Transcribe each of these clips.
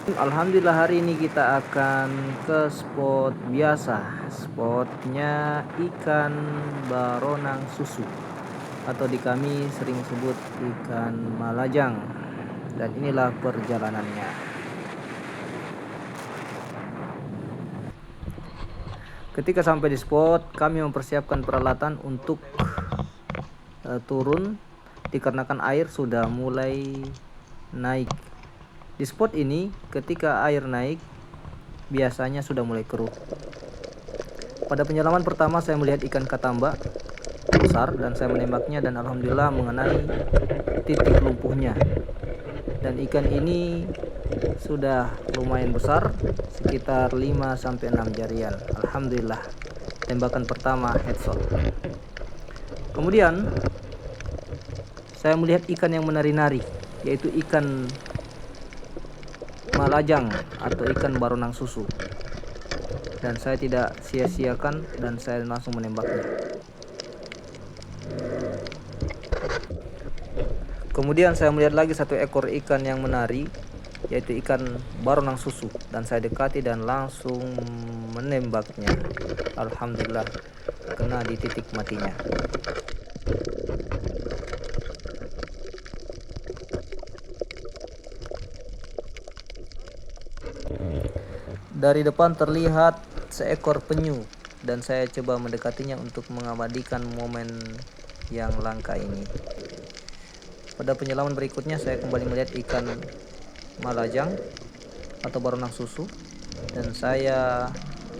Alhamdulillah hari ini kita akan ke spot biasa. Spotnya ikan baronang susu atau di kami sering sebut ikan malajang. Dan inilah perjalanannya. Ketika sampai di spot, kami mempersiapkan peralatan untuk turun dikarenakan air sudah mulai naik. Di spot ini ketika air naik biasanya sudah mulai keruh. Pada penyelaman pertama saya melihat ikan katamba besar dan saya menembaknya dan alhamdulillah mengenai titik lumpuhnya. Dan ikan ini sudah lumayan besar, sekitar 5-6 jarian. Alhamdulillah, tembakan pertama headshot. Kemudian saya melihat ikan yang menari-nari, yaitu ikan malajang atau ikan baronang susu. Dan saya tidak sia-siakan dan saya langsung menembaknya. Kemudian saya melihat lagi satu ekor ikan yang menari, yaitu ikan baronang susu, dan saya dekati dan langsung menembaknya. Alhamdulillah kena di titik matinya. Dari depan terlihat seekor penyu dan saya coba mendekatinya untuk mengabadikan momen yang langka ini. Pada penyelaman berikutnya saya kembali melihat ikan malajang atau baronang susu dan saya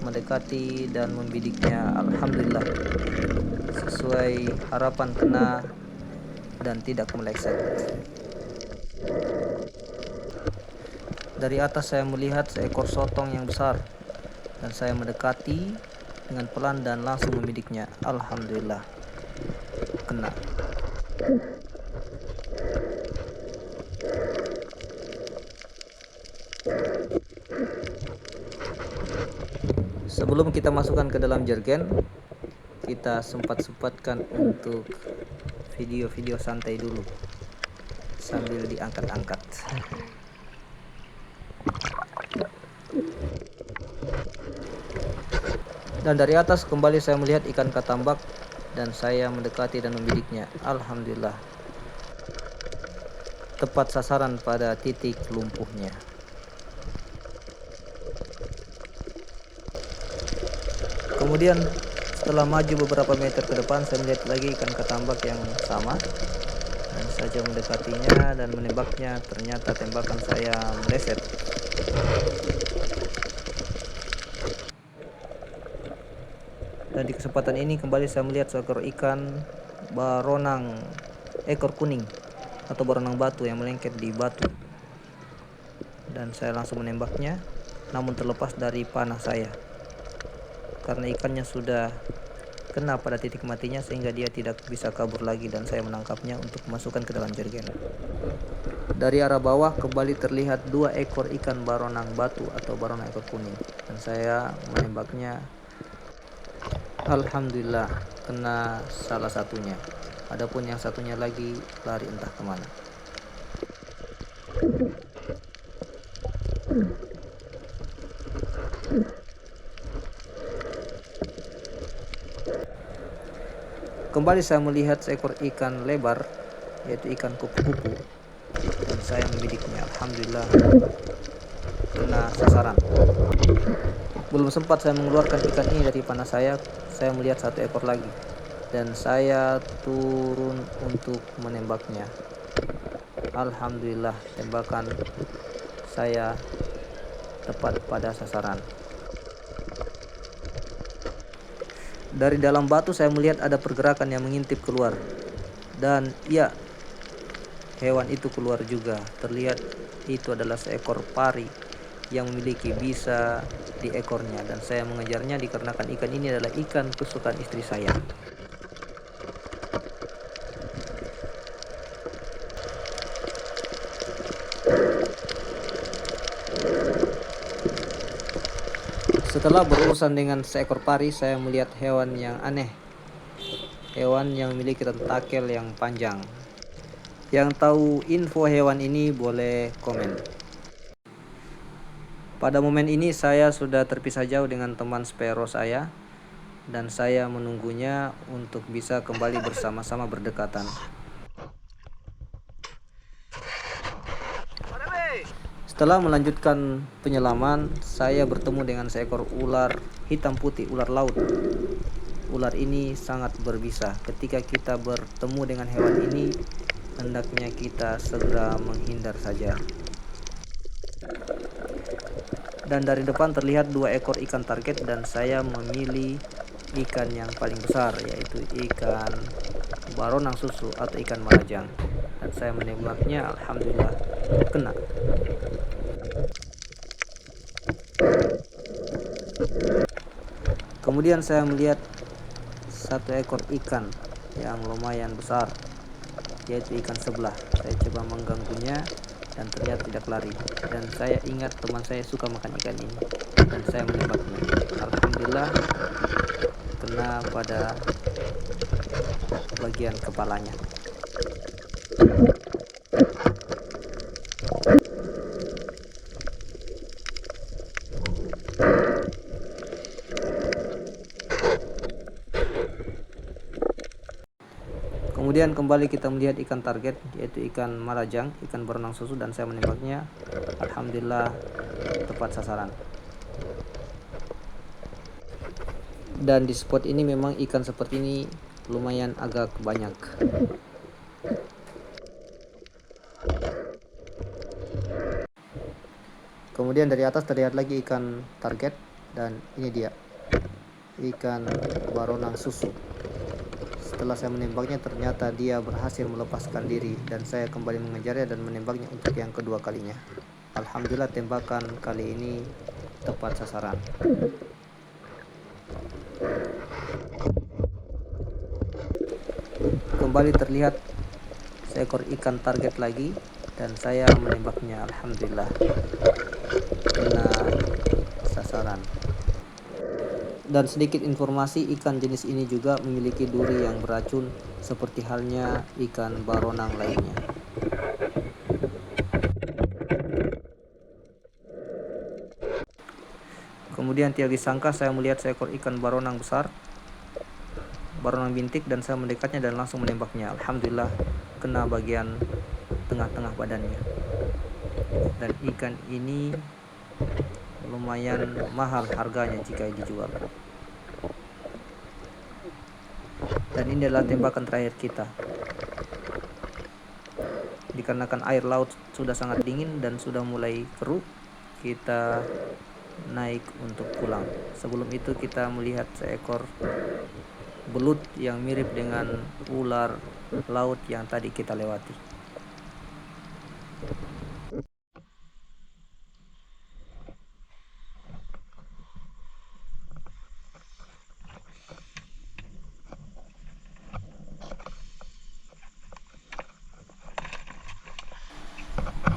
mendekati dan membidiknya. Alhamdulillah sesuai harapan kena dan tidak meleset. Dari atas saya melihat seekor sotong yang besar dan saya mendekati dengan pelan dan langsung membidiknya. Alhamdulillah kena. Sebelum kita masukkan ke dalam jergen, kita sempat-sempatkan untuk video-video santai dulu sambil diangkat-angkat. Dan dari atas kembali saya melihat ikan katambak dan saya mendekati dan membidiknya. Alhamdulillah tepat sasaran pada titik lumpuhnya. Kemudian setelah maju beberapa meter ke depan saya melihat lagi ikan katambak yang sama dan saya mendekatinya dan menembaknya. Ternyata tembakan saya meleset. Dan di kesempatan ini kembali saya melihat seekor ikan baronang ekor kuning atau baronang batu yang melengket di batu. Dan saya langsung menembaknya, namun terlepas dari panah saya karena ikannya sudah kena pada titik matinya sehingga dia tidak bisa kabur lagi dan saya menangkapnya untuk masukkan ke dalam jergen. Dari arah bawah kembali terlihat 2 ekor ikan baronang batu atau baronang ekor kuning dan saya menembaknya. Alhamdulillah kena salah satunya, adapun yang satunya lagi lari entah kemana. Kembali saya melihat seekor ikan lebar, yaitu ikan kupu-kupu, dan saya membidiknya. Alhamdulillah kena sasaran. Belum sempat saya mengeluarkan ikan ini dari panah saya melihat satu ekor lagi dan saya turun untuk menembaknya. Alhamdulillah tembakan saya tepat pada sasaran. Dari dalam batu saya melihat ada pergerakan yang mengintip keluar dan ya, hewan itu keluar juga. Terlihat itu adalah seekor pari yang memiliki bisa di ekornya dan saya mengejarnya dikarenakan ikan ini adalah ikan kesukaan istri saya. Setelah berurusan dengan seekor pari, saya melihat hewan yang aneh. Hewan yang memiliki tentakel yang panjang. Yang tahu info hewan ini boleh komen. Pada momen ini saya sudah terpisah jauh dengan teman Sparrow saya, dan saya menunggunya untuk bisa kembali bersama-sama berdekatan. Setelah melanjutkan penyelaman, saya bertemu dengan seekor ular hitam putih, ular laut. Ular ini sangat berbisa. Ketika kita bertemu dengan hewan ini, hendaknya kita segera menghindar saja. Dan dari depan terlihat 2 ekor ikan target, dan saya memilih ikan yang paling besar, yaitu ikan baronang susu atau ikan marajang. Dan saya menembaknya, alhamdulillah kena. Kemudian saya melihat 1 ekor ikan yang lumayan besar, yaitu ikan sebelah. Saya coba mengganggunya dan ternyata tidak lari. Dan saya ingat teman saya suka makan ikan ini, dan saya menembaknya. Alhamdulillah kena pada bagian kepalanya. Kemudian kembali kita melihat ikan target, yaitu ikan marajang, ikan berenang susu, dan saya menembaknya. Alhamdulillah tepat sasaran. Dan di spot ini memang ikan seperti ini lumayan agak banyak. Kemudian dari atas terlihat lagi ikan target, dan ini dia ikan baronang susu. Setelah saya menembaknya, ternyata dia berhasil melepaskan diri, dan saya kembali mengejarnya dan menembaknya untuk yang kedua kalinya. Alhamdulillah tembakan kali ini tepat sasaran. Kembali terlihat seekor ikan target lagi, dan saya menembaknya. Alhamdulillah kena sasaran. Dan sedikit informasi, ikan jenis ini juga memiliki duri yang beracun seperti halnya ikan baronang lainnya. Kemudian tidak disangka saya melihat seekor ikan baronang besar, baronang bintik, dan saya mendekatnya dan langsung menembaknya. Alhamdulillah kena bagian tengah-tengah badannya. Dan ikan ini lumayan mahal harganya jika dijual. Dan ini adalah tembakan terakhir kita. Dikarenakan air laut sudah sangat dingin dan sudah mulai keruh, kita naik untuk pulang. Sebelum itu kita melihat seekor belut yang mirip dengan ular laut yang tadi kita lewati.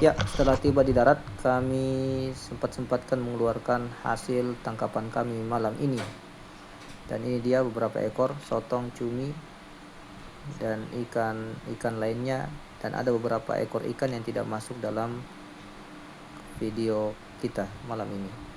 Ya, setelah tiba di darat, kami sempat-sempatkan mengeluarkan hasil tangkapan kami malam ini. Dan ini dia beberapa ekor sotong, cumi, dan ikan lainnya. Dan ada beberapa ekor ikan yang tidak masuk dalam video kita malam ini.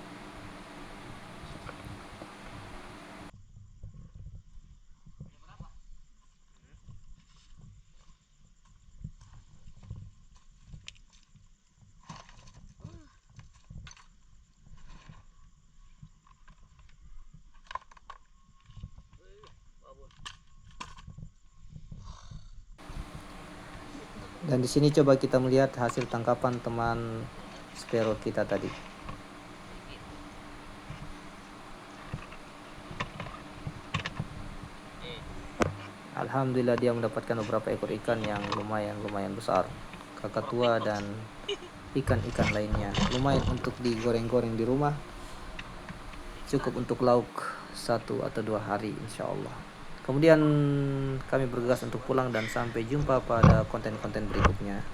Dan di sini coba kita melihat hasil tangkapan teman Sparrow kita tadi. Alhamdulillah dia mendapatkan beberapa ekor ikan yang lumayan besar, kakatua dan ikan-ikan lainnya. Lumayan untuk digoreng-goreng di rumah, cukup untuk lauk 1 atau 2 hari insya Allah. Kemudian kami bergegas untuk pulang, dan sampai jumpa pada konten-konten berikutnya.